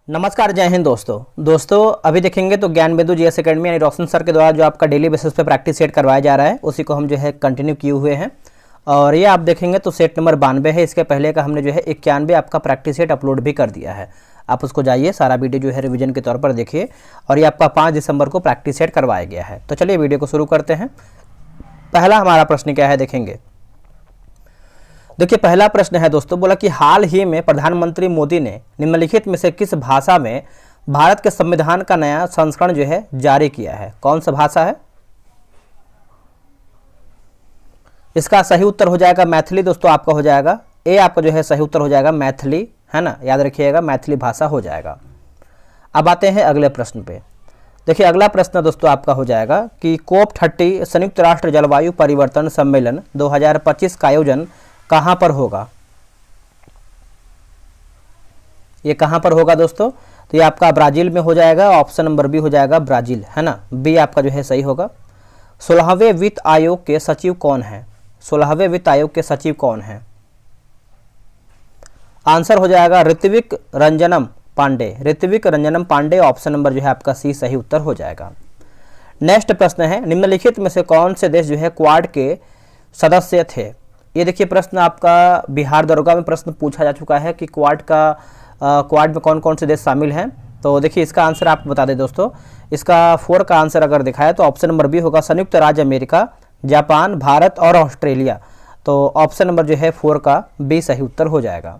नमस्कार, जय हिंद दोस्तों अभी देखेंगे तो ज्ञान बिंदु जीएस एकेडमी यानी रोशन सर के द्वारा जो आपका डेली बेसिस पे प्रैक्टिस सेट करवाया जा रहा है उसी को हम जो है कंटिन्यू किए हुए हैं। और ये आप देखेंगे तो सेट नंबर 92 है। इसके पहले का हमने जो है 91 आपका प्रैक्टिस सेट अपलोड भी कर दिया है। आप उसको जाइए, सारा वीडियो जो है रिविजन के तौर पर देखिए। और ये आपका 5 दिसंबर को प्रैक्टिस सेट करवाया गया है। तो चलिए वीडियो को शुरू करते हैं। पहला हमारा प्रश्न क्या है देखेंगे। देखिए पहला प्रश्न है दोस्तों, बोला कि हाल ही में प्रधानमंत्री मोदी ने निम्नलिखित में से किस भाषा में भारत के संविधान का नया संस्करण जो है जारी किया है। कौन सा भाषा है? इसका सही उत्तर हो जाएगा मैथिली। दोस्तों आपका हो जाएगा ए, आपका जो है सही उत्तर हो जाएगा मैथिली, है ना, याद रखिएगा मैथिली भाषा हो जाएगा। अब आते हैं अगले प्रश्न पे। देखिए अगला प्रश्न दोस्तों आपका हो जाएगा कि COP30 संयुक्त राष्ट्र जलवायु परिवर्तन सम्मेलन 2025 का आयोजन कहां पर होगा। ये कहां पर होगा दोस्तों? तो ये आपका ब्राजील में हो जाएगा। ऑप्शन नंबर बी हो जाएगा ब्राजील, है ना, बी आपका जो है सही होगा। 16वें वित्त आयोग के सचिव कौन है? 16वें वित्त आयोग के सचिव कौन है? आंसर हो जाएगा ऋत्विक रंजनम पांडे, ऋत्विक रंजनम पांडे। ऑप्शन नंबर जो है आपका सी सही उत्तर हो जाएगा। नेक्स्ट प्रश्न है, निम्नलिखित में से कौन से देश जो है क्वाड के सदस्य थे। ये देखिए प्रश्न आपका बिहार दरोगा में प्रश्न पूछा जा चुका है कि क्वाड में कौन कौन से देश शामिल हैं। तो देखिए इसका आंसर आपको बता दें दोस्तों, इसका 4 का आंसर अगर दिखाए तो ऑप्शन नंबर बी होगा संयुक्त राज्य अमेरिका, जापान, भारत और ऑस्ट्रेलिया। तो ऑप्शन नंबर जो है 4 का बी सही उत्तर हो जाएगा।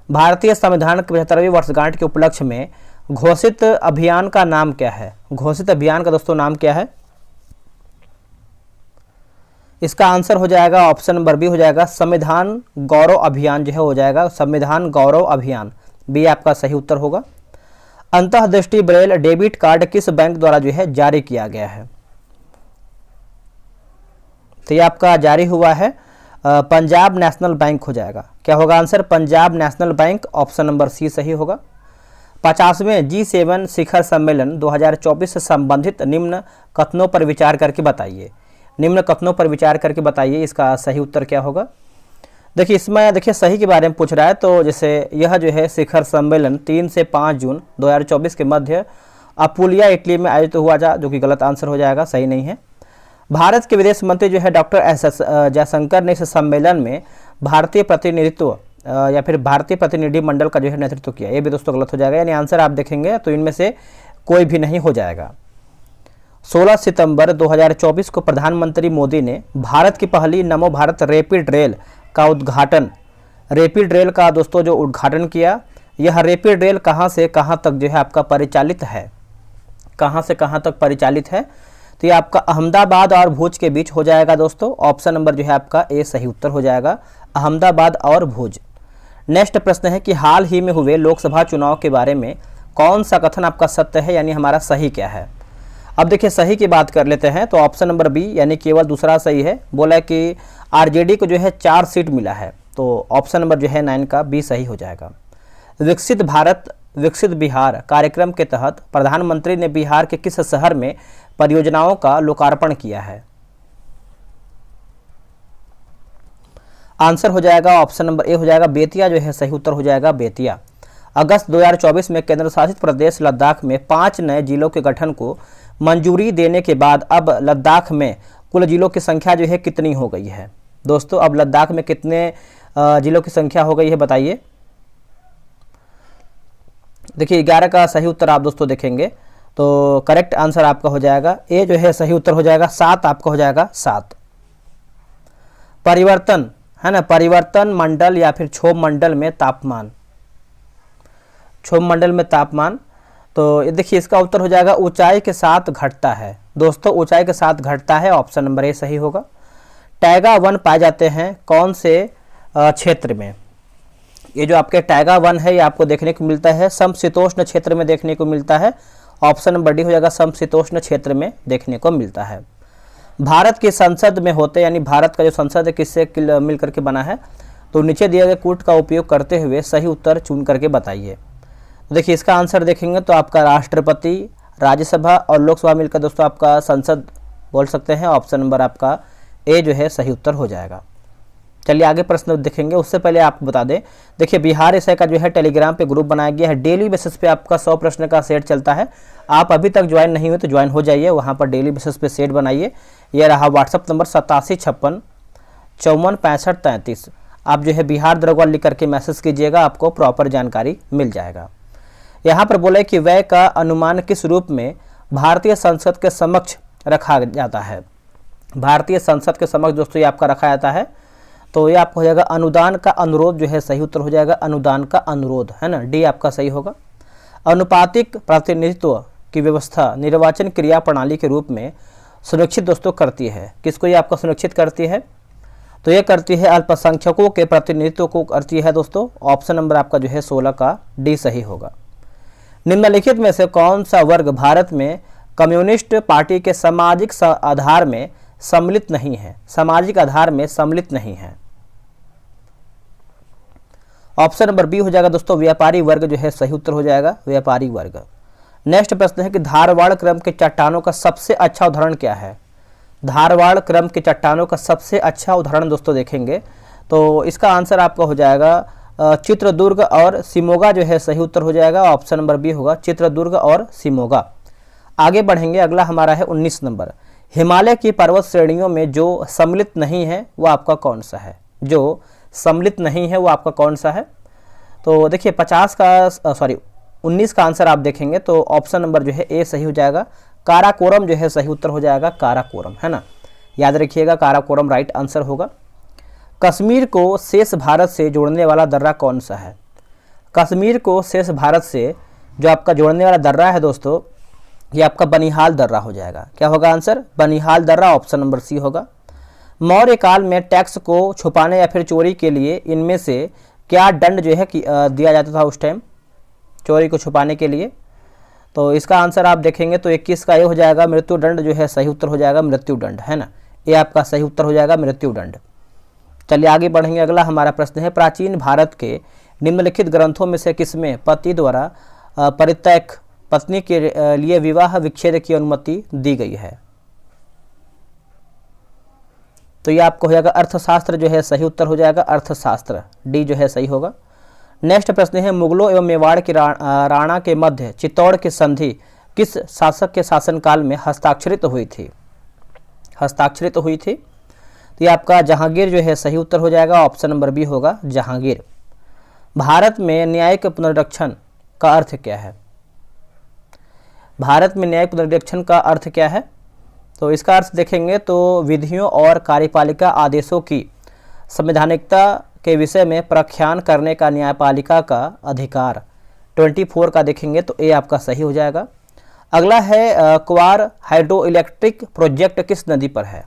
भारतीय संविधान की 75वीं वर्षगांठ के उपलक्ष्य में घोषित अभियान का नाम क्या है? घोषित अभियान का दोस्तों नाम क्या है? इसका आंसर हो जाएगा ऑप्शन नंबर बी हो जाएगा संविधान गौरव अभियान जो है हो जाएगा संविधान गौरव अभियान, बी आपका सही उत्तर होगा। अंतःदृष्टि ब्रेल डेबिट कार्ड किस बैंक द्वारा जो है जारी किया गया है? तो ये आपका जारी हुआ है पंजाब नेशनल बैंक हो जाएगा। क्या होगा answer? Punjab national bank. Option number C सही होगा। 50वें G7 शिखर सम्मेलन 2024 से संबंधित निम्न कथनों पर विचार करके बताइए। निम्न कथनों पर विचार करके बताइए, इसका सही उत्तर क्या होगा। देखिए इसमें देखिए सही के बारे में पूछ रहा है। तो जैसे यह जो है शिखर सम्मेलन 3 से 5 जून 2024 के मध्य अपुलिया इटली में आयोजित हुआ था, जो कि गलत आंसर हो जाएगा, सही नहीं है। भारत के विदेश मंत्री जो है डॉक्टर एस जयशंकर ने इस सम्मेलन में भारतीय प्रतिनिधित्व या फिर भारतीय प्रतिनिधि मंडल का जो है नेतृत्व किया। ये भी दोस्तों गलत हो जाएगा, यानी आंसर आप देखेंगे तो इनमें से कोई भी नहीं हो जाएगा। 16 सितंबर 2024 को प्रधानमंत्री मोदी ने भारत की पहली नमो भारत रैपिड रेल का उद्घाटन, रैपिड रेल का दोस्तों जो उद्घाटन किया। यह रैपिड रेल कहां से कहां तक जो है आपका परिचालित है? कहां से कहां तक परिचालित है? तो ये आपका अहमदाबाद और भुज के बीच हो जाएगा दोस्तों। ऑप्शन नंबर जो है आपका ए सही उत्तर हो जाएगा, अहमदाबाद और भुज। नेक्स्ट प्रश्न है कि हाल ही में हुए लोकसभा चुनाव के बारे में कौन सा कथन आपका सत्य है, यानी हमारा सही क्या है। अब देखिए सही की बात कर लेते हैं तो ऑप्शन नंबर बी यानी केवल दूसरा सही है। बोला कि आरजेडी को जो है 4 सीट मिला है। तो ऑप्शन नंबर जो है 9 का बी सही हो जाएगा। विकसित भारत विकसित बिहार कार्यक्रम के तहत प्रधानमंत्री ने बिहार के किस शहर में परियोजनाओं का लोकार्पण किया है? आंसर हो जाएगा ऑप्शन नंबर ए हो जाएगा बेतिया, जो है सही उत्तर हो जाएगा बेतिया। अगस्त 2024 में केंद्र शासित प्रदेश लद्दाख में 5 नए जिलों के गठन को मंजूरी देने के बाद अब लद्दाख में कुल जिलों की संख्या जो है कितनी हो गई है? दोस्तों अब लद्दाख में कितने जिलों की संख्या हो गई है बताइए। देखिए 11 का सही उत्तर आप दोस्तों देखेंगे तो करेक्ट आंसर आपका हो जाएगा ए, जो है सही उत्तर हो जाएगा 7 आपका हो जाएगा 7। परिवर्तन है ना, परिवर्तन मंडल या फिर क्षोभ मंडल में तापमान, क्षोभ मंडल में तापमान। तो ये देखिए इसका उत्तर हो जाएगा ऊंचाई के साथ घटता है दोस्तों, ऊंचाई के साथ घटता है। ऑप्शन नंबर ए सही होगा। टैगा वन पाए जाते हैं कौन से क्षेत्र में? ये जो आपके टैगा वन है ये आपको देखने को मिलता है समशीतोष्ण क्षेत्र में देखने को मिलता है। ऑप्शन नंबर डी हो जाएगा समशीतोष्ण क्षेत्र में देखने को मिलता है। भारत की संसद में होते, यानी भारत का जो संसद है किससे मिल करके बना है? तो नीचे दिए गए कूट का उपयोग करते हुए सही उत्तर चुन करके बताइए। देखिए इसका आंसर देखेंगे तो आपका राष्ट्रपति, राज्यसभा और लोकसभा मिलकर दोस्तों आपका संसद बोल सकते हैं। ऑप्शन नंबर आपका ए जो है सही उत्तर हो जाएगा। चलिए आगे प्रश्न देखेंगे, उससे पहले आपको बता दें, देखिए बिहार एसआई का जो है टेलीग्राम पे ग्रुप बनाया गया है। डेली बेसिस पे आपका 100 प्रश्न का सेट चलता है। आप अभी तक ज्वाइन नहीं हुए तो ज्वाइन हो जाइए, वहाँ पर डेली बेसिस पे सेट बनाइए। यह रहा व्हाट्सअप नंबर 8756546533। आप जो है बिहार दरअसल लिख करके मैसेज कीजिएगा, आपको प्रॉपर जानकारी मिल जाएगा। यहाँ पर बोले कि व्यय का अनुमान किस रूप में भारतीय संसद के समक्ष रखा जाता है। भारतीय संसद के समक्ष दोस्तों ये आपका रखा जाता है, तो ये आपको हो जाएगा अनुदान का अनुरोध जो है सही उत्तर हो जाएगा, अनुदान का अनुरोध, है ना, डी आपका सही होगा। अनुपातिक प्रतिनिधित्व की व्यवस्था निर्वाचन क्रिया प्रणाली के रूप में सुनिश्चित दोस्तों करती है। किसको ये आपका सुनिश्चित करती है? तो ये करती है अल्पसंख्यकों के प्रतिनिधित्व को करती है दोस्तों। ऑप्शन नंबर आपका जो है 16 का डी सही होगा। निम्नलिखित में से कौन सा वर्ग भारत में कम्युनिस्ट पार्टी के सामाजिक आधार में सम्मिलित नहीं है? सामाजिक आधार में सम्मिलित नहीं है। ऑप्शन नंबर बी हो जाएगा दोस्तों, व्यापारी वर्ग जो है सही उत्तर हो जाएगा, व्यापारी वर्ग। नेक्स्ट प्रश्न है कि धारवाड़ क्रम के चट्टानों का सबसे अच्छा उदाहरण क्या है? धारवाड़ क्रम के चट्टानों का सबसे अच्छा उदाहरण दोस्तों देखेंगे तो इसका आंसर आपका हो जाएगा चित्रदुर्ग और शिमोगा जो है सही उत्तर हो जाएगा। ऑप्शन नंबर बी होगा, चित्रदुर्ग और शिमोगा। आगे बढ़ेंगे, अगला हमारा है 19 नंबर। हिमालय की पर्वत श्रेणियों में जो सम्मिलित नहीं है वो आपका कौन सा है? जो सम्मिलित नहीं है वो आपका कौन सा है? तो देखिए 19 का आंसर आप देखेंगे तो ऑप्शन नंबर जो है ए सही हो जाएगा, काराकोरम जो है सही उत्तर हो जाएगा, काराकोरम, है ना, याद रखिएगा काराकोरम राइट आंसर होगा। कश्मीर को शेष भारत से जोड़ने वाला दर्रा कौन सा है? कश्मीर को शेष भारत से जो आपका जोड़ने वाला दर्रा है दोस्तों ये आपका बनिहाल दर्रा हो जाएगा। क्या होगा आंसर? बनिहाल दर्रा, ऑप्शन नंबर सी होगा। मौर्य काल में टैक्स को छुपाने या फिर चोरी के लिए इनमें से क्या दंड जो है दिया जाता था उस टाइम चोरी को छुपाने के लिए? तो इसका आंसर आप देखेंगे तो 21 का ये हो जाएगा, मृत्युदंड जो है सही उत्तर हो जाएगा, मृत्युदंड, है ना, ये आपका सही उत्तर हो जाएगा, मृत्युदंड। चलिए आगे बढ़ेंगे, अगला हमारा प्रश्न है प्राचीन भारत के निम्नलिखित ग्रंथों में से किसमें पति द्वारा परित्यक्त पत्नी के लिए विवाह विच्छेद की अनुमति दी गई है? तो ये आपको हो जाएगा अर्थशास्त्र जो है सही उत्तर हो जाएगा, अर्थशास्त्र, डी जो है सही होगा। नेक्स्ट प्रश्न है मुगलों एवं मेवाड़ के राणा के मध्य चित्तौड़ की संधि किस शासक के शासनकाल में हस्ताक्षरित हुई थी? हस्ताक्षरित हुई थी तो ये आपका जहांगीर जो है सही उत्तर हो जाएगा, ऑप्शन नंबर बी होगा, जहांगीर। भारत में न्यायिक पुनरीक्षण का अर्थ क्या है? भारत में न्यायिक पुनरीक्षण का अर्थ क्या है? तो इसका अर्थ देखेंगे तो विधियों और कार्यपालिका आदेशों की संवैधानिकता के विषय में प्रख्यान करने का न्यायपालिका का अधिकार। 24 का देखेंगे तो ये आपका सही हो जाएगा। अगला है क्वार हाइड्रो इलेक्ट्रिक प्रोजेक्ट किस नदी पर है?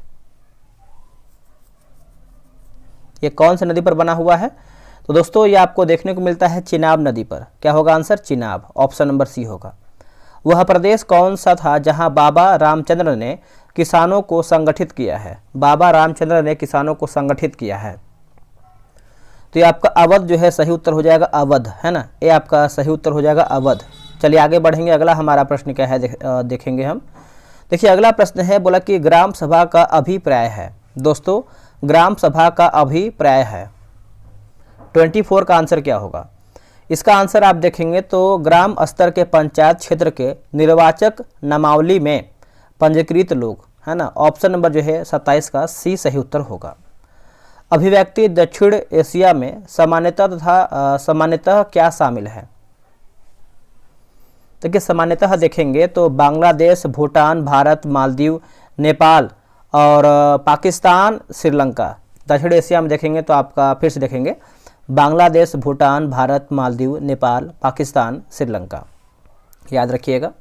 ये कौन सी नदी पर बना हुआ है? तो दोस्तों ये आपको देखने को मिलता है चिनाब नदी पर। क्या होगा answer? Chenab, option number C होगा। वह प्रदेश कौन सा था जहां बाबा रामचंद्र ने किसानों को संगठित किया है? बाबा रामचंद्र ने किसानों को संगठित किया है तो ये आपका अवध जो है सही उत्तर हो जाएगा, अवध, है ना, ये आपका सही उत्तर हो जाएगा, अवध। चलिए आगे बढ़ेंगे, अगला हमारा प्रश्न क्या है देखेंगे हम। देखिए अगला प्रश्न है, बोला कि ग्राम सभा का अभिप्राय है। दोस्तों ग्राम सभा का अभिप्राय है, 24 का आंसर क्या होगा? इसका आंसर आप देखेंगे तो ग्राम स्तर के पंचायत क्षेत्र के निर्वाचक नामावली में पंजीकृत लोग, है ना, ऑप्शन नंबर जो है 27 का सी सही उत्तर होगा। अभिव्यक्ति दक्षिण एशिया में सामान्यतः क्या शामिल है? देखिए सामान्यतः देखेंगे तो बांग्लादेश, भूटान, भारत, मालदीव, नेपाल और पाकिस्तान, श्रीलंका। दक्षिण एशिया में देखेंगे तो आपका फिर से देखेंगे बांग्लादेश, भूटान, भारत, मालदीव, नेपाल, पाकिस्तान, श्रीलंका, याद रखिएगा।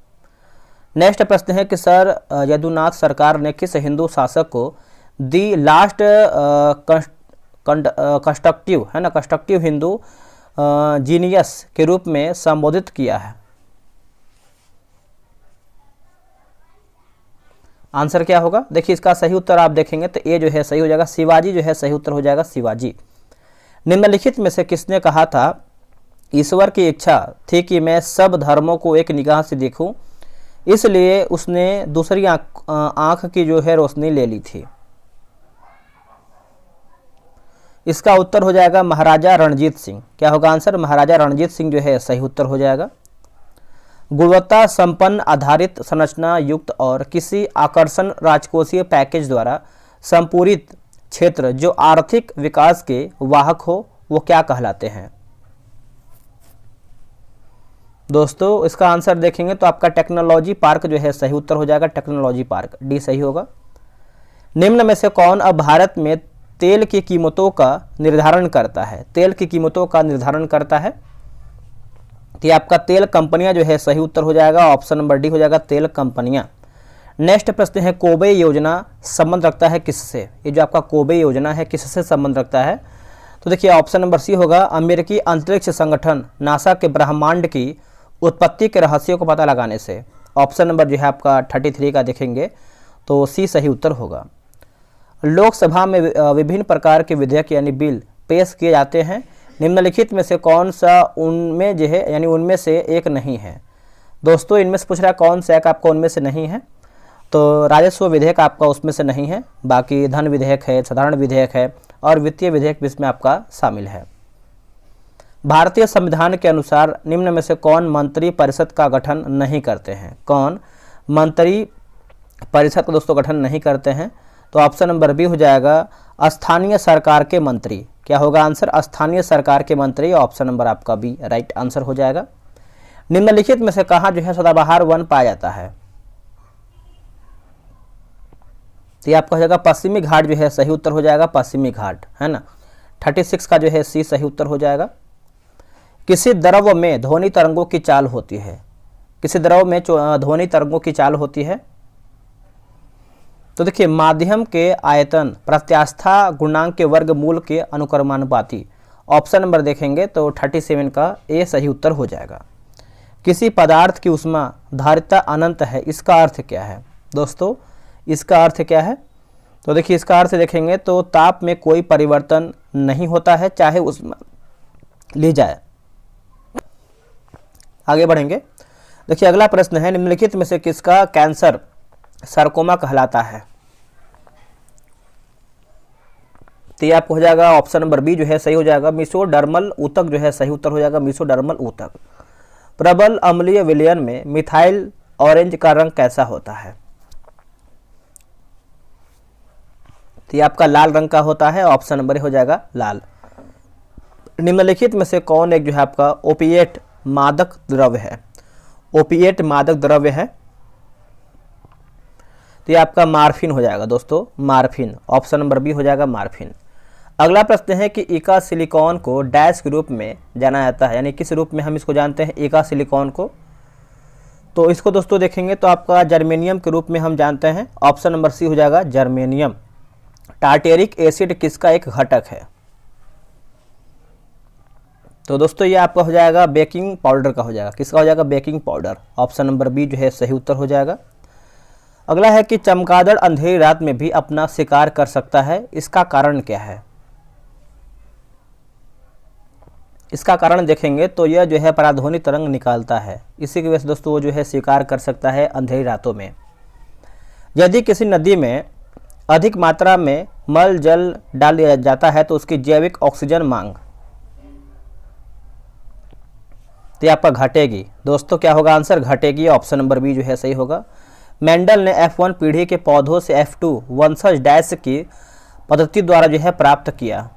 नेक्स्ट प्रश्न है कि सर यदुनाथ सरकार ने किस हिंदू शासक को दी लास्ट कंस्ट्रक्टिव, है ना, कंस्ट्रक्टिव हिंदू जीनियस के रूप में संबोधित किया है? आंसर क्या होगा? देखिए इसका सही उत्तर आप देखेंगे तो ये जो है सही हो जाएगा, शिवाजी जो है सही उत्तर हो जाएगा, शिवाजी। निम्नलिखित में से किसने कहा था ईश्वर की इच्छा थी कि मैं सब धर्मों को एक निगाह से देखूं, इसलिए उसने दूसरी आंख की जो है रोशनी ले ली थी? इसका उत्तर हो जाएगा महाराजा रणजीत सिंह। क्या होगा आंसर? महाराजा रणजीत सिंह जो है सही उत्तर हो जाएगा। गुणवत्ता संपन्न आधारित संरचना युक्त और किसी आकर्षण राजकोषीय पैकेज द्वारा संपूरित क्षेत्र जो आर्थिक विकास के वाहक हो वो क्या कहलाते हैं? दोस्तों इसका आंसर देखेंगे तो आपका टेक्नोलॉजी पार्क जो है सही उत्तर हो जाएगा। टेक्नोलॉजी पार्क, डी सही होगा। निम्न में से कौन अब भारत में तेल की कीमतों का निर्धारण करता है? तेल की कीमतों का निर्धारण करता है तो ये आपका तेल कंपनियां जो है सही उत्तर हो जाएगा। ऑप्शन नंबर डी हो जाएगा, तेल कंपनियां। नेक्स्ट प्रश्न है, कोबे योजना संबंध रखता है किससे? ये जो आपका कोबे योजना है किससे संबंध रखता है? तो देखिए ऑप्शन नंबर सी होगा, अमेरिकी अंतरिक्ष संगठन नासा के ब्रह्मांड की उत्पत्ति के रहस्यों को पता लगाने से। ऑप्शन नंबर जो है आपका 33 का देखेंगे तो सी सही उत्तर होगा। लोकसभा में विभिन्न प्रकार के विधेयक यानी बिल पेश किए जाते हैं, निम्नलिखित में से कौन सा उनमें जो है यानी उनमें से एक नहीं है? दोस्तों इनमें से पूछ रहा है कौन सा एक आपका उनमें से नहीं है, तो राजस्व विधेयक आपका उसमें से नहीं है, बाकी धन विधेयक है, साधारण विधेयक है और वित्तीय विधेयक भी इसमें आपका शामिल है। भारतीय संविधान के अनुसार निम्न में से कौन मंत्री परिषद का गठन नहीं करते हैं? कौन मंत्री परिषद का दोस्तों गठन नहीं करते हैं? तो ऑप्शन नंबर बी हो जाएगा, स्थानीय सरकार के मंत्री। क्या होगा आंसर? स्थानीय सरकार के मंत्री। ऑप्शन नंबर आपका बी राइट आंसर हो जाएगा। निम्नलिखित में से कहाँ जो है सदाबहार वन पाया जाता है? तो ये आपका हो जाएगा पश्चिमी घाट जो है सही उत्तर हो जाएगा, पश्चिमी घाट है ना। 36 का जो है सी सही उत्तर हो जाएगा। किसी द्रव में ध्वनि तरंगों की चाल होती है? किसी द्रव में ध्वनि तरंगों की चाल होती है? तो देखिए माध्यम के आयतन प्रत्यास्था गुणांक के वर्गमूल के अनुक्रमानुपाती। ऑप्शन नंबर देखेंगे तो 37 का ए सही उत्तर हो जाएगा। किसी पदार्थ की ऊष्मा धारिता अनंत है, इसका अर्थ क्या है? दोस्तों इसका अर्थ क्या है? तो देखिए इसका अर्थ देखेंगे तो ताप में कोई परिवर्तन नहीं होता है चाहे ऊष्मा ली जाए। आगे बढ़ेंगे। देखिए अगला प्रश्न है, निम्नलिखित में से किसका कैंसर सार्कोमा कहलाता है? तो ये आपको हो जाएगा ऑप्शन नंबर बी जो है सही हो जाएगा, मेसोडर्मल ऊतक जो है सही उत्तर हो जाएगा, मेसोडर्मल ऊतक। प्रबल अम्लीय विलयन में मिथाइल ऑरेंज का रंग कैसा होता है? तो ये आपका लाल रंग का होता है। ऑप्शन नंबर हो जाएगा लाल। निम्नलिखित में से कौन एक जो है आपका ओपिएट मादक द्रव्य है? ओपिएट मादक द्रव्य है तो ये आपका मार्फिन हो जाएगा दोस्तों, मार्फिन। ऑप्शन नंबर बी हो जाएगा मार्फिन। अगला प्रश्न है कि इका सिलिकॉन को डैश के रूप में जाना जाता है, यानी किस रूप में हम इसको जानते हैं इका सिलिकॉन को? तो इसको दोस्तों देखेंगे तो आपका जर्मेनियम के रूप में हम जानते हैं। ऑप्शन नंबर सी हो जाएगा जर्मेनियम। टार्टेरिक एसिड किसका एक घटक है? तो दोस्तों ये आपका हो जाएगा बेकिंग पाउडर का हो जाएगा। किसका हो जाएगा? Baking powder. Option number B जो है सही उत्तर हो जाएगा। अगला है कि चमगादड़ अंधेरी रात में भी अपना शिकार कर सकता है, इसका कारण क्या है? इसका कारण देखेंगे तो यह जो है पराध्वनि तरंग निकालता है, इसी की वजह से दोस्तों वो जो है शिकार कर सकता है अंधेरी रातों में। यदि किसी नदी में अधिक मात्रा में मल जल डाल दिया जाता है तो उसकी जैविक ऑक्सीजन मांग तो ये आपका घटेगी। दोस्तों क्या होगा आंसर? घटेगी। ऑप्शन नंबर बी जो है सही होगा। मेंडल ने F1 पीढ़ी के पौधों से F2 वंशज डैश की पद्धति द्वारा जो है प्राप्त किया।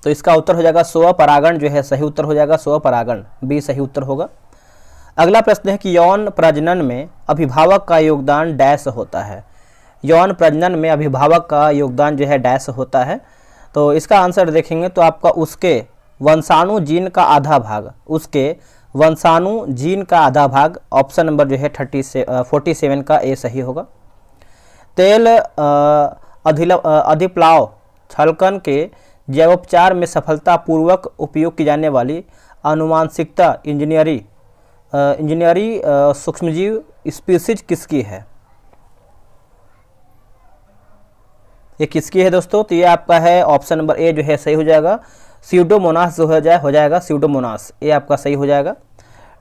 तो इसका उत्तर हो जाएगा स्वपरागण जो है सही उत्तर हो जाएगा, स्वपरागण बी सही उत्तर होगा। अगला प्रश्न है कि यौन प्रजनन में अभिभावक का योगदान डैश होता है? यौन प्रजनन में अभिभावक का योगदान जो है डैश होता है। तो इसका आंसर देखेंगे तो आपका उसके वंशाणु जीन का आधा भाग, उसके वंशाणु जीन का आधा भाग। ऑप्शन नंबर जो है 47 का ए सही होगा। तेल अधिप्लाव छलकन के जैवोपचार में सफलतापूर्वक उपयोग की जाने वाली आनुवांशिकता इंजीनियरी सूक्ष्मजीव स्पीसीज किसकी है? ये किसकी है दोस्तों? तो ये आपका है ऑप्शन नंबर ए जो है सही हो जाएगा, स्यूडोमोनास जो हो जाएगा स्यूडोमोनास, ये आपका सही हो जाएगा।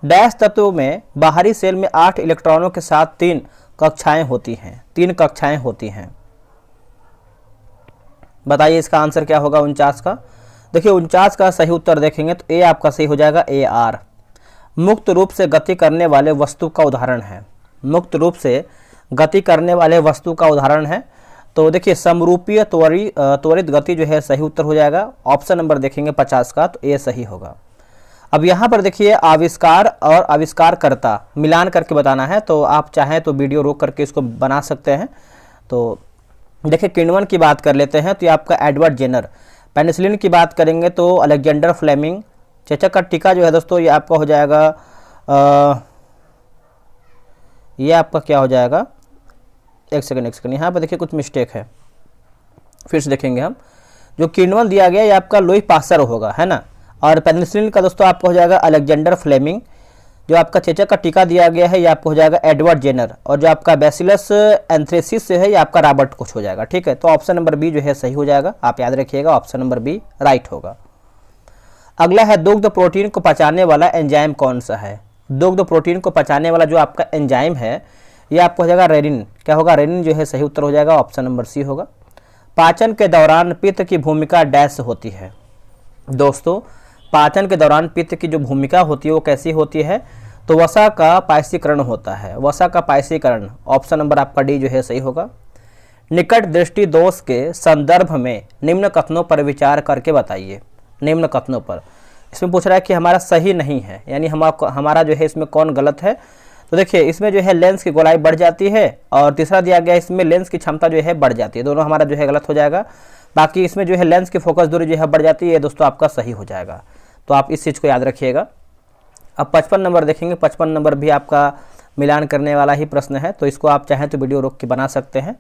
डैश तत्व में बाहरी सेल में 8 इलेक्ट्रॉनों के साथ 3 कक्षाएं होती हैं, 3 कक्षाएं होती हैं। बताइए इसका आंसर क्या होगा 49 का। देखिए 49 का सही उत्तर देखेंगे तो ए आपका सही हो जाएगा, ए आर। मुक्त रूप से गति करने वाले वस्तु का उदाहरण है, मुक्त रूप से गति करने वाले वस्तु का उदाहरण है। तो देखिए समरूपीय त्वरित गति जो है सही उत्तर हो जाएगा। ऑप्शन नंबर देखेंगे 50 का, तो ए सही होगा। अब यहाँ पर देखिए आविष्कार और आविष्कारकर्ता मिलान करके बताना है, तो आप चाहें तो वीडियो रोक करके इसको बना सकते हैं। तो देखिए किण्वन की बात कर लेते हैं तो ये आपका एडवर्ड जेनर। पेनिसिलिन की बात करेंगे तो अलेक्जेंडर फ्लेमिंग। चेचक का टीका जो है दोस्तों ये आपका हो जाएगा ये आपका क्या हो जाएगा, एक सेकंड यहाँ पर देखिए कुछ मिस्टेक है, फिर से देखेंगे हम। जो किण्वन दिया गया ये आपका लुई पास्चर होगा, है ना। और पेनिसिलिन का दोस्तों आपका हो जाएगा अलेक्जेंडर फ्लेमिंग। जो आपका चेचक का टीका दिया गया है ये आपको हो जाएगा एडवर्ड जेनर। और जो आपका बैसिलस एंथ्रेसिस से है ये आपका रॉबर्ट कोच हो जाएगा, ठीक है। तो ऑप्शन नंबर बी जो है सही हो जाएगा, आप याद रखिएगा, ऑप्शन नंबर बी राइट होगा। अगला है दुग्ध प्रोटीन को पचाने वाला एंजाइम कौन सा है। दुग्ध प्रोटीन को पचाने वाला जो आपका एंजाइम है ये आपको हो जाएगा रेनिन। क्या होगा, रेनिन जो है सही उत्तर हो जाएगा, ऑप्शन नंबर सी होगा। पाचन के दौरान पित्त की भूमिका डैश होती है। दोस्तों पाचन के दौरान पित्त की जो भूमिका होती है वो कैसी होती है, तो वसा का पायसीकरण होता है, वसा का पायसीकरण। ऑप्शन नंबर आपका डी जो है सही होगा। निकट दृष्टि दोष के संदर्भ में निम्न कथनों पर विचार करके बताइए। निम्न कथनों पर इसमें पूछ रहा है कि हमारा सही नहीं है, यानी हमारा जो है इसमें कौन गलत है। तो देखिए इसमें जो है लेंस की गोलाई बढ़ जाती है और तीसरा दिया गया इसमें लेंस की क्षमता जो है बढ़ जाती है, दोनों हमारा जो है गलत हो जाएगा। बाकी इसमें जो है लेंस की फोकस दूरी जो है बढ़ जाती है, ये दोस्तों आपका सही हो जाएगा। तो आप इस चीज़ को याद रखिएगा। अब 55 नंबर देखेंगे, 55 नंबर भी आपका मिलान करने वाला ही प्रश्न है, तो इसको आप चाहें तो वीडियो रोक के बना सकते हैं।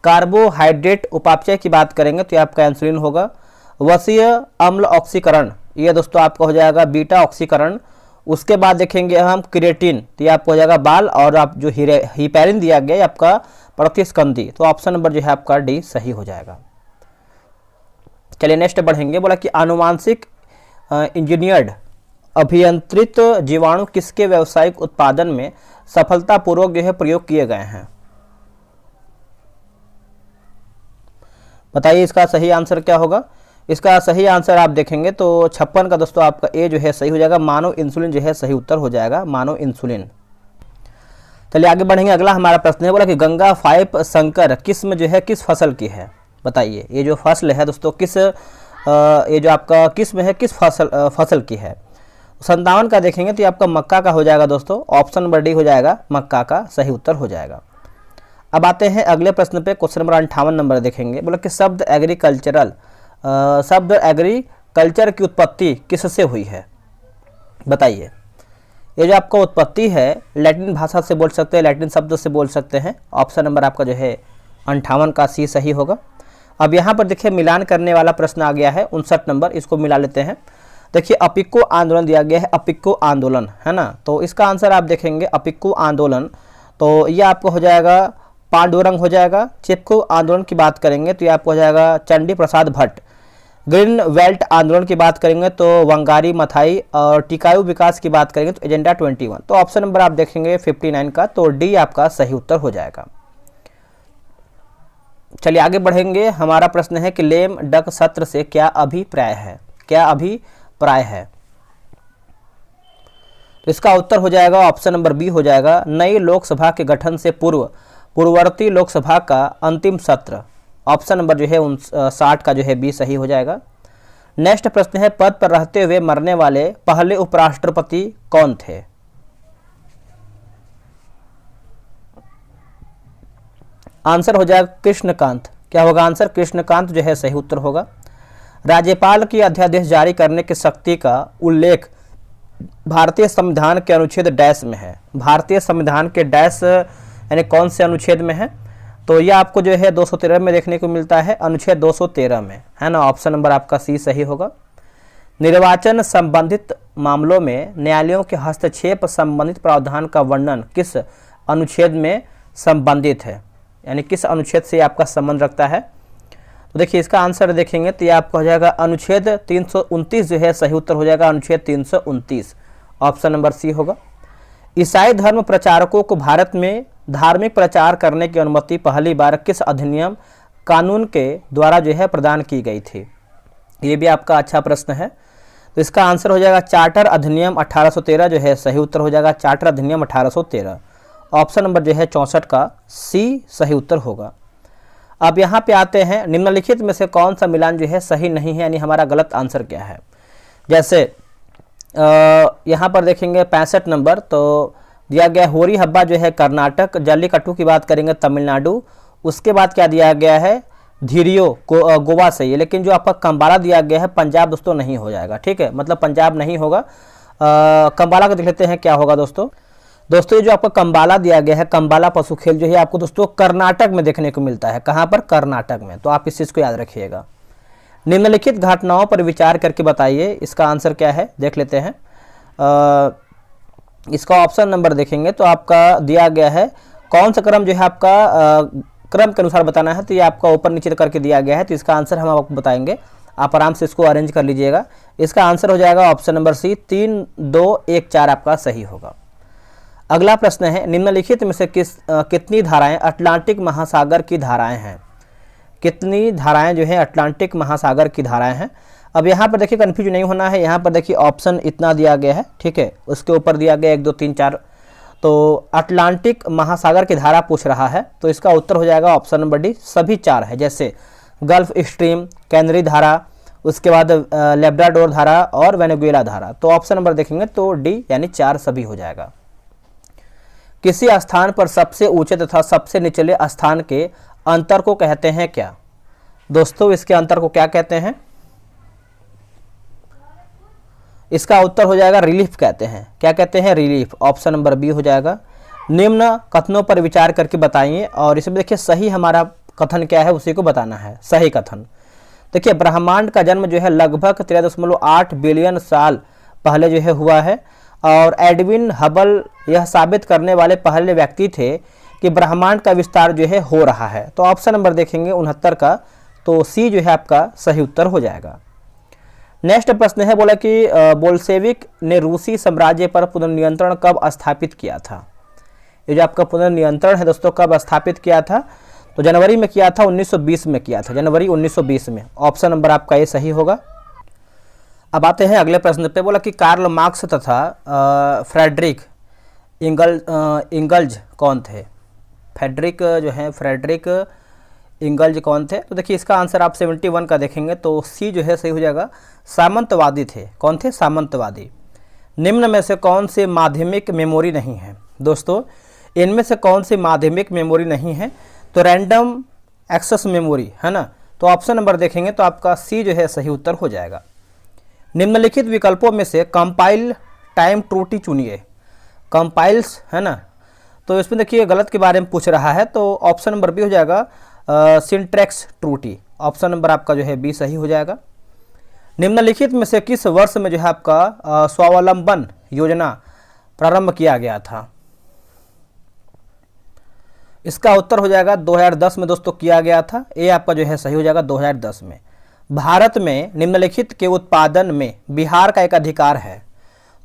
कार्बोहाइड्रेट उपापचय की बात करेंगे तो ये आपका इंसुलिन होगा। वसीय अम्ल ऑक्सीकरण ये दोस्तों आपका हो जाएगा बीटा ऑक्सीकरण। उसके बाद देखेंगे हम क्रिएटिन, तो ये आपको हो जाएगा बाल। और आप जो हिपैरिन दिया गया है आपका प्रतिस्कंदी, तो ऑप्शन नंबर जो है आपका डी सही हो जाएगा। चलिए नेक्स्ट बढ़ेंगे। बोला कि आनुवांशिक इंजीनियर्ड अभियंत्रित जीवाणु किसके व्यावसायिक उत्पादन में सफलतापूर्वक जो है प्रयोग किए गए हैं। बताइए इसका सही आंसर क्या होगा। इसका सही आंसर आप देखेंगे तो 56 का दोस्तों आपका ए जो है सही हो जाएगा, मानव इंसुलिन जो है सही उत्तर हो जाएगा, मानव इंसुलिन। चलिए आगे बढ़ेंगे। अगला हमारा प्रश्न है, बोला कि गंगा 5 संकर किस्म जो है किस फसल की है। बताइए ये जो फसल है दोस्तों किस ये जो आपका किस्म है किस फसल की है। 57 का देखेंगे तो ये आपका मक्का का हो जाएगा दोस्तों, ऑप्शन नंबर डी हो जाएगा, मक्का का सही उत्तर हो जाएगा। अब आते हैं अगले प्रश्न पे, क्वेश्चन नंबर 58 नंबर देखेंगे। बोला कि शब्द एग्रीकल्चर की उत्पत्ति किससे हुई है। बताइए ये जो आपका उत्पत्ति है लैटिन भाषा से बोल सकते हैं, लैटिन शब्द से बोल सकते हैं। ऑप्शन नंबर आपका जो है 58 का सी सही होगा। अब यहाँ पर देखिए मिलान करने वाला प्रश्न आ गया है 59 नंबर, इसको मिला लेते हैं। देखिए अपिक्को आंदोलन दिया गया है, अपिक्को आंदोलन है ना, तो इसका आंसर आप देखेंगे अपिक्को आंदोलन, तो ये आपको हो जाएगा पांडुरंग हो जाएगा। चिपको आंदोलन की बात करेंगे तो ये आपको हो जाएगा चंडी प्रसाद भट्ट। ग्रीन वेल्ट आंदोलन की बात करेंगे तो वंगारी मथाई। और टिकाऊ विकास की बात करेंगे तो एजेंडा 21। तो ऑप्शन नंबर आप देखेंगे 59 का, तो डी आपका सही उत्तर हो जाएगा। चलिए आगे बढ़ेंगे। हमारा प्रश्न है कि लेम डक सत्र से क्या अभिप्राय है, क्या अभिप्राय है। तो इसका उत्तर हो जाएगा ऑप्शन नंबर बी हो जाएगा, नई लोकसभा के गठन से पूर्ववर्ती लोकसभा का अंतिम सत्र। ऑप्शन नंबर जो है 60 का जो है बी सही हो जाएगा। नेक्स्ट प्रश्न है, पद पर रहते हुए मरने वाले पहले उपराष्ट्रपति कौन थे। आंसर हो जाएगा कृष्णकांत। क्या होगा आंसर, कृष्णकांत जो है सही उत्तर होगा। राज्यपाल की अध्यादेश जारी करने की शक्ति का उल्लेख भारतीय संविधान के अनुच्छेद डैश में है। भारतीय संविधान के डैश यानी कौन से अनुच्छेद में है, तो यह आपको जो है 213 में देखने को मिलता है, अनुच्छेद 213 में, है ना। ऑप्शन नंबर आपका सी सही होगा। निर्वाचन संबंधित मामलों में न्यायालयों के हस्तक्षेप संबंधित प्रावधान का वर्णन किस अनुच्छेद में संबंधित है, यानी किस अनुच्छेद से आपका संबंध रखता है। तो देखिए इसका आंसर देखेंगे तो ये आपका हो जाएगा अनुच्छेद 329 जो है सही उत्तर हो जाएगा, अनुच्छेद 329, ऑप्शन नंबर सी होगा। ईसाई धर्म प्रचारकों को भारत में धार्मिक प्रचार करने की अनुमति पहली बार किस अधिनियम कानून के द्वारा जो है प्रदान की गई थी? ये भी आपका अच्छा प्रश्न है। तो इसका आंसर हो जाएगा चार्टर अधिनियम 1813 जो है सही उत्तर हो जाएगा, चार्टर अधिनियम 1813। ऑप्शन नंबर जो है 64 का सी सही उत्तर होगा। अब यहाँ पे आते हैं, निम्नलिखित में से कौन सा मिलान जो है सही नहीं है, यानी हमारा गलत आंसर क्या है। जैसे यहाँ पर देखेंगे 65 नंबर, तो दिया गया होरी हब्बा जो है कर्नाटक, जल्लीकट्टू की बात करेंगे तमिलनाडु, उसके बाद क्या दिया गया है धीरियो को गोवा से ही, लेकिन जो आपका कंबाला दिया गया है पंजाब दोस्तों नहीं हो जाएगा, ठीक है, मतलब पंजाब नहीं होगा। कंबाला का देख लेते हैं क्या होगा दोस्तों। ये जो आपका कंबाला दिया गया है, कंबाला पशु खेल जो है आपको दोस्तों कर्नाटक में देखने को मिलता है। कहाँ पर? कर्नाटक में। तो आप इस चीज़ को याद रखिएगा। निम्नलिखित घटनाओं पर विचार करके बताइए, इसका आंसर क्या है देख लेते हैं। इसका ऑप्शन नंबर देखेंगे तो आपका दिया गया है कौन सा क्रम जो है आपका क्रम के अनुसार बताना है, तो ये आपका ऊपर नीचे करके दिया गया है। तो इसका आंसर हम आपको बताएंगे, आप आराम से इसको अरेंज कर लीजिएगा। इसका आंसर हो जाएगा ऑप्शन नंबर सी 3, 2, 1, 4 आपका सही होगा। अगला प्रश्न है, निम्नलिखित में से कितनी धाराएं अटलांटिक महासागर की धाराएं हैं? कितनी धाराएं जो है अटलांटिक महासागर की धाराएं हैं? अब यहाँ पर देखिए कन्फ्यूज नहीं होना है, यहाँ पर देखिए ऑप्शन इतना दिया गया है, ठीक है, उसके ऊपर दिया गया 1, 2, 3, 4, तो अटलांटिक महासागर की धारा पूछ रहा है, तो इसका उत्तर हो जाएगा ऑप्शन नंबर डी सभी 4 है। जैसे गल्फ स्ट्रीम, कैनरी धारा, उसके बाद लेब्राडोर धारा और वेनेजुएला धारा। तो ऑप्शन नंबर देखेंगे तो डी यानी 4 सभी हो जाएगा। किसी स्थान पर सबसे ऊंचे तथा सबसे निचले स्थान के अंतर को कहते हैं क्या? दोस्तों इसके अंतर को क्या कहते हैं? इसका उत्तर हो जाएगा रिलीफ कहते हैं। क्या कहते हैं? रिलीफ। ऑप्शन नंबर बी हो जाएगा। निम्न कथनों पर विचार करके बताइए, और इसमें देखिए सही हमारा कथन क्या है उसी को बताना है। सही कथन देखिए, ब्रह्मांड का जन्म जो है लगभग 13.8 बिलियन साल पहले जो है हुआ है, और एडविन हबल यह साबित करने वाले पहले व्यक्ति थे कि ब्रह्मांड का विस्तार जो है हो रहा है। तो ऑप्शन नंबर देखेंगे 69 का, तो सी जो है आपका सही उत्तर हो जाएगा। नेक्स्ट प्रश्न है, बोला कि बोल्शेविक ने रूसी साम्राज्य पर पुनर्नियंत्रण कब स्थापित किया था? ये जो आपका पुनर्नियंत्रण है दोस्तों कब स्थापित किया था? तो जनवरी में किया था, 1920 में किया था, जनवरी 1920 में। ऑप्शन नंबर आपका ये सही होगा। अब आते हैं अगले प्रश्न पे। बोला कि कार्ल मार्क्स तथा फ्रेडरिक इंगल्ज कौन थे? फ्रेडरिक इंगल्ज कौन थे? तो देखिए इसका आंसर आप 71 का देखेंगे तो सी जो है सही हो जाएगा। सामंतवादी थे। कौन थे? सामंतवादी। निम्न में से कौन सी माध्यमिक मेमोरी नहीं है? दोस्तों इनमें से कौन सी माध्यमिक मेमोरी नहीं है? तो रैंडम एक्सेस मेमोरी है ना। तो ऑप्शन नंबर देखेंगे तो आपका सी जो है सही उत्तर हो जाएगा। निम्नलिखित विकल्पों में से कंपाइल टाइम त्रुटि चुनिए। कंपाइल्स है ना, तो इसमें देखिए गलत के बारे में पूछ रहा है, तो ऑप्शन नंबर बी हो जाएगा सिंटैक्स त्रुटि। ऑप्शन नंबर आपका जो है बी सही हो जाएगा। निम्नलिखित में से किस वर्ष में जो है आपका स्वावलंबन योजना प्रारंभ किया गया था? इसका उत्तर हो जाएगा 2010 में दोस्तों किया गया था। ये आपका जो है सही हो जाएगा 2010 में। भारत में निम्नलिखित के उत्पादन में बिहार का एक अधिकार है।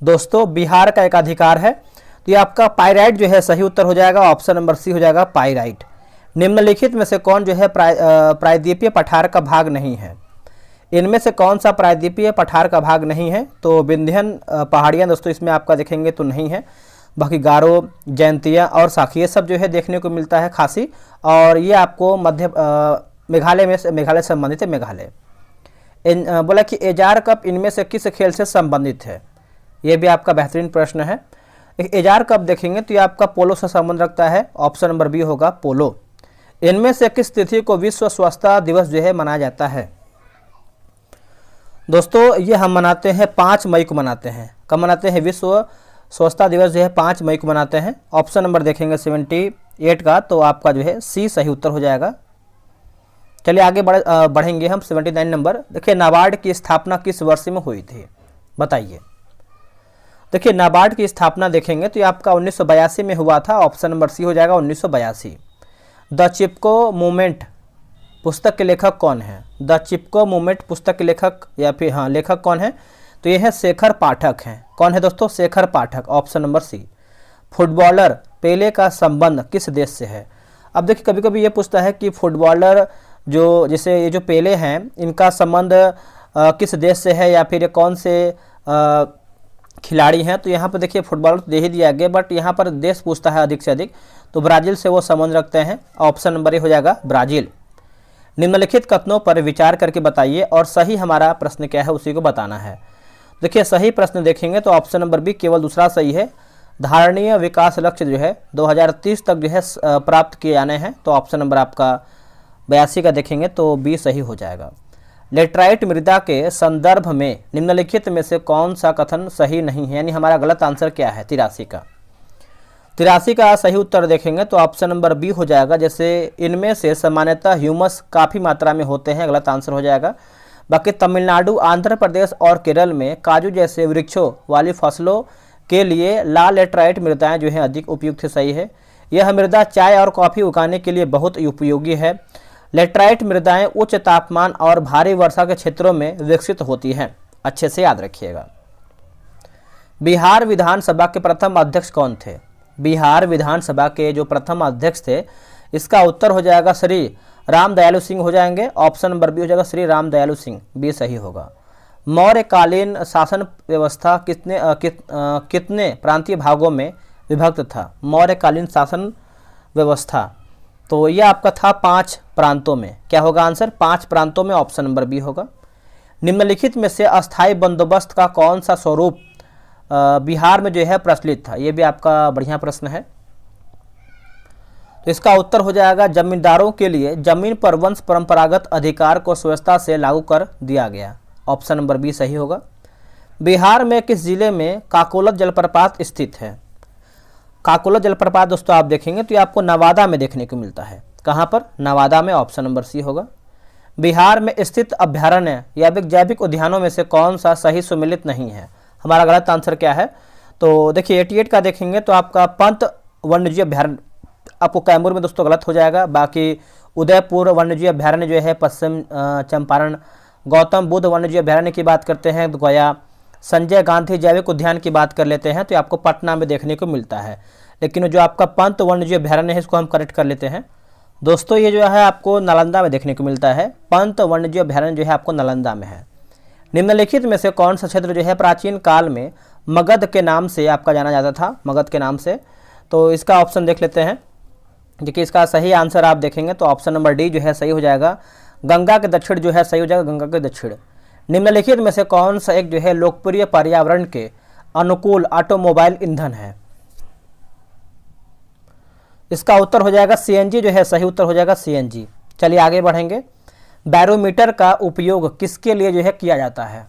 दोस्तों बिहार का एक अधिकार है, तो ये आपका पाइराइट जो है सही उत्तर हो जाएगा। ऑप्शन नंबर सी हो जाएगा पाइराइट। निम्नलिखित में से कौन जो है प्रायद्वीपीय पठार का भाग नहीं है? इनमें से कौन सा प्रायद्वीपीय पठार का भाग नहीं है? तो विंध्यन पहाड़ियाँ दोस्तों इसमें आपका देखेंगे तो नहीं है। बाकी गारो, जयंतिया और साखी ये सब जो है देखने को मिलता है, खासी, और ये आपको मध्य मेघालय से संबंधित है। मेघालय बोला कि एजार कप इनमें से किस खेल से संबंधित है? ये भी आपका बेहतरीन प्रश्न है। एजार कप देखेंगे तो ये आपका पोलो से संबंध रखता है। ऑप्शन नंबर बी होगा पोलो। इनमें से किस तिथि को विश्व स्वच्छता दिवस जो है मनाया जाता है? दोस्तों ये हम मनाते हैं 5 मई को मनाते हैं। कब मनाते हैं? विश्व स्वच्छता दिवस जो है 5 मई को मनाते हैं। ऑप्शन नंबर देखेंगे 78 का, तो आपका जो है सी सही उत्तर हो जाएगा। चलिए आगे बढ़ेंगे हम। 79 नंबर देखिए, नाबार्ड की स्थापना किस वर्ष में हुई थी? बताइए। देखिए नाबार्ड की स्थापना देखेंगे तो ये आपका 1982 में हुआ था। ऑप्शन नंबर सी हो जाएगा 1982। द चिपको मूवमेंट पुस्तक के लेखक कौन है? द चिपको मूवमेंट पुस्तक के लेखक या फिर लेखक कौन है? तो ये है शेखर पाठक हैं। कौन है दोस्तों? Shekhar Pathak. Option number C. Footballer Pele का संबंध किस देश से है? अब देखिए कभी कभी ये पूछता है कि फुटबॉलर जो जैसे ये जो पेले हैं इनका संबंध किस देश से है या फिर ये कौन से खिलाड़ी हैं, तो यहाँ पर देखिए फुटबॉलर तो दे ही दिया गया, बट यहाँ पर देश पूछता है अधिक से अधिक, तो ब्राज़ील से वो संबंध रखते हैं। ऑप्शन नंबर ए हो जाएगा ब्राज़ील। निम्नलिखित कथनों पर विचार करके बताइए और सही हमारा प्रश्न क्या है उसी को बताना है। देखिए सही प्रश्न देखेंगे तो ऑप्शन नंबर बी केवल दूसरा सही है। धारणीय विकास लक्ष्य जो है 2030 तक जो है प्राप्त किए जाने हैं, तो ऑप्शन नंबर आपका 82 का देखेंगे तो बी सही हो जाएगा। लेटराइट मृदा के संदर्भ में निम्नलिखित में से कौन सा कथन सही नहीं है, यानी हमारा गलत आंसर क्या है 83 का। 83 का सही उत्तर देखेंगे तो ऑप्शन नंबर बी हो जाएगा। जैसे इनमें से सामान्यतः ह्यूमस काफ़ी मात्रा में होते हैं, गलत आंसर हो जाएगा। बाकी तमिलनाडु, आंध्र प्रदेश और केरल में काजू जैसे वृक्षों वाली फसलों के लिए लाल लेटराइट मृदाएं जो है अधिक उपयुक्त सही है। यह मृदा चाय और कॉफ़ी उगाने के लिए बहुत उपयोगी है। लेटराइट मृदाएं उच्च तापमान और भारी वर्षा के क्षेत्रों में विकसित होती हैं, अच्छे से याद रखिएगा। बिहार विधानसभा के प्रथम अध्यक्ष कौन थे? बिहार विधानसभा के जो प्रथम अध्यक्ष थे इसका उत्तर हो जाएगा श्री राम दयालु सिंह हो जाएंगे। ऑप्शन नंबर बी हो जाएगा श्री राम दयालु सिंह, बी सही होगा। मौर्यकालीन शासन व्यवस्था कितने प्रांतीय भागों में विभक्त था? मौर्यकालीन शासन व्यवस्था तो यह आपका था 5 प्रांतों में। क्या होगा आंसर? 5 प्रांतों में, ऑप्शन नंबर बी होगा। निम्नलिखित में से अस्थायी बंदोबस्त का कौन सा स्वरूप बिहार में जो है प्रचलित था? ये भी आपका बढ़िया प्रश्न है। तो इसका उत्तर हो जाएगा जमींदारों के लिए जमीन पर वंश परंपरागत अधिकार को स्वेच्छा से लागू कर दिया गया। ऑप्शन नंबर बी सही होगा। बिहार में किस जिले में काकोलत जलप्रपात स्थित है? काकोलत जलप्रपात दोस्तों आप देखेंगे तो ये आपको नवादा में देखने को मिलता है। कहाँ पर? नवादा में, ऑप्शन नंबर सी होगा। बिहार में स्थित अभ्यारण्य या जैविक उद्यानों में से कौन सा सही सुमेलित नहीं है? हमारा गलत आंसर क्या है? तो देखिए 88 का देखेंगे तो आपका पंत वन्यजीव अभ्यारण्य आपको कैमूर में दोस्तों गलत हो जाएगा। बाकी उदयपुर वन्यजीव अभ्यारण्य जो है पश्चिम चंपारण, गौतम बुद्ध वन्यजीव अभ्यारण्य की बात करते हैं तो गया, संजय गांधी जैविक उद्यान की बात कर लेते हैं तो आपको पटना में देखने को मिलता है। लेकिन जो आपका पंत वन्यजीव अभ्यारण्य है इसको हम करेक्ट कर लेते हैं दोस्तों, ये जो है आपको नालंदा में देखने को मिलता है। पंत वन्यजीव अभ्यारण्य जो है आपको नालंदा में है। निम्नलिखित में से कौन सा क्षेत्र जो है प्राचीन काल में मगध के नाम से आपका जाना जाता था? मगध के नाम से, तो इसका ऑप्शन देख लेते हैं। देखिए इसका सही आंसर आप देखेंगे तो ऑप्शन नंबर डी जो है सही हो जाएगा। गंगा के दक्षिण जो है सही हो जाएगा, गंगा के दक्षिण। निम्नलिखित में से कौन सा एक जो है लोकप्रिय पर्यावरण के अनुकूल ऑटोमोबाइल ईंधन है? इसका उत्तर हो जाएगा सीएनजी जो है सही उत्तर हो जाएगा सीएनजी। चलिए आगे बढ़ेंगे। बैरोमीटर का उपयोग किसके लिए जो है किया जाता है?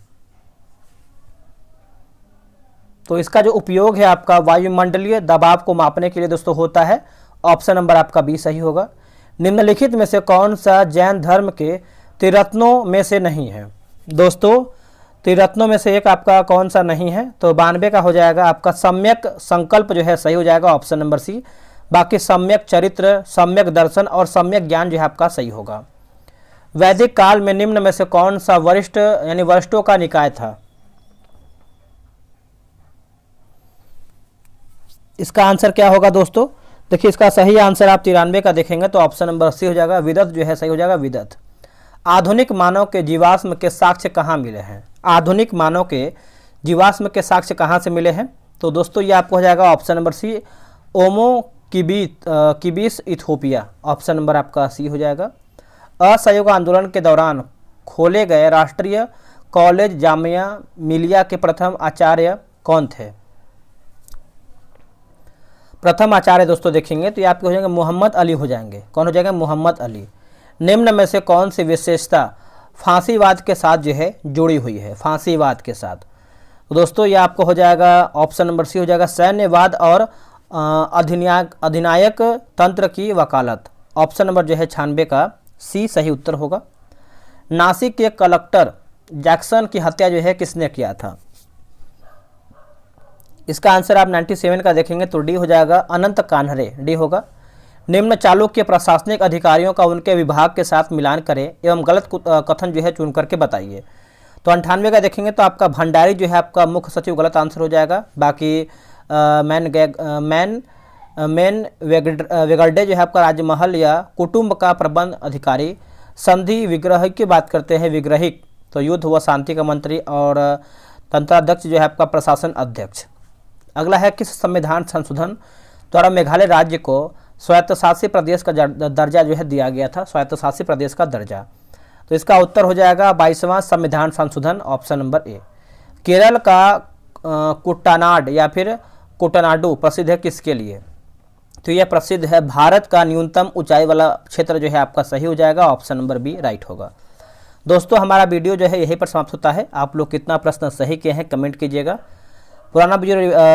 तो इसका जो उपयोग है आपका वायुमंडलीय दबाव को मापने के लिए दोस्तों होता है। ऑप्शन नंबर आपका बी सही होगा। निम्नलिखित में से कौन सा जैन धर्म के त्रिरत्नों में से नहीं है? दोस्तों त्रिरत्नों में से एक आपका कौन सा नहीं है? तो 92 का हो जाएगा आपका सम्यक संकल्प जो है सही हो जाएगा, ऑप्शन नंबर सी। बाकी सम्यक चरित्र, सम्यक दर्शन और सम्यक ज्ञान जो है आपका सही होगा। वैदिक काल में निम्न में से कौन सा वरिष्ठ यानी वरिष्ठों का निकाय था? इसका आंसर क्या होगा दोस्तों? देखिए इसका सही आंसर आप 93 का देखेंगे तो ऑप्शन नंबर सी हो जाएगा, विदत जो है सही हो जाएगा, विदत। आधुनिक मानव के जीवाश्म के साक्ष्य कहाँ मिले हैं? आधुनिक मानव के जीवाश्म के साक्ष्य कहाँ से मिले हैं? तो दोस्तों ये आपको हो जाएगा option number C, Omo Kibish Ethiopia, option number आपका सी हो जाएगा। असहयोग आंदोलन के दौरान खोले गए राष्ट्रीय कॉलेज जामिया मिलिया के प्रथम आचार्य कौन थे? प्रथम आचार्य दोस्तों देखेंगे तो ये आपके हो जाएंगे मोहम्मद अली हो जाएंगे। कौन हो जाएगा? मोहम्मद अली। निम्न में से कौन सी विशेषता फांसीवाद के साथ जो है जुड़ी हुई है? फांसीवाद के साथ तो दोस्तों ये आपको हो जाएगा ऑप्शन नंबर सी हो जाएगा, सैन्यवाद और अधिनायक तंत्र की वकालत। ऑप्शन नंबर जो है 96 का सी सही उत्तर होगा। नासिक के कलेक्टर जैक्सन की हत्या जो है किसने किया था? इसका आंसर आप 97 का देखेंगे तो डी हो जाएगा, अनंत कान्हरे, डी होगा। निम्न चालुक्य प्रशासनिक अधिकारियों का उनके विभाग के साथ मिलान करें एवं गलत कथन जो है चुन करके बताइए। तो 98 का देखेंगे तो आपका भंडारी जो है आपका मुख्य सचिव गलत आंसर हो जाएगा। बाकी मेन वेगल्डे जो है आपका राजमहल या कुटुंब का प्रबंध अधिकारी। संधि विग्रह की बात करते हैं, विग्रहिक तो युद्ध व शांति का मंत्री, और तंत्राध्यक्ष जो है आपका प्रशासन अध्यक्ष। अगला है किस संविधान संशोधन द्वारा मेघालय राज्य को स्वायत्तशासी प्रदेश का दर्जा जो है दिया गया था, स्वायत्तशासी प्रदेश का दर्जा। तो इसका उत्तर हो जाएगा 22वां संविधान संशोधन, ऑप्शन नंबर ए। केरल का कुट्टानाड या फिर कुटनाडु प्रसिद्ध है किसके लिए? तो यह प्रसिद्ध है भारत का न्यूनतम ऊंचाई वाला क्षेत्र जो है आपका सही हो जाएगा, ऑप्शन नंबर बी राइट होगा। दोस्तों हमारा वीडियो जो है यहीं पर समाप्त होता है। आप लोग कितना प्रश्न सही किए हैं कमेंट कीजिएगा। पुराना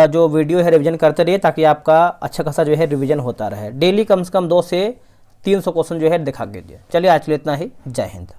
जो वीडियो है रिवीजन करते रहिए ताकि आपका अच्छा खासा जो है रिवीजन होता रहे। डेली कम से कम 200 से 300 क्वेश्चन जो है दिखा दीजिए। चलिए आज के लिए इतना ही। जय हिंद।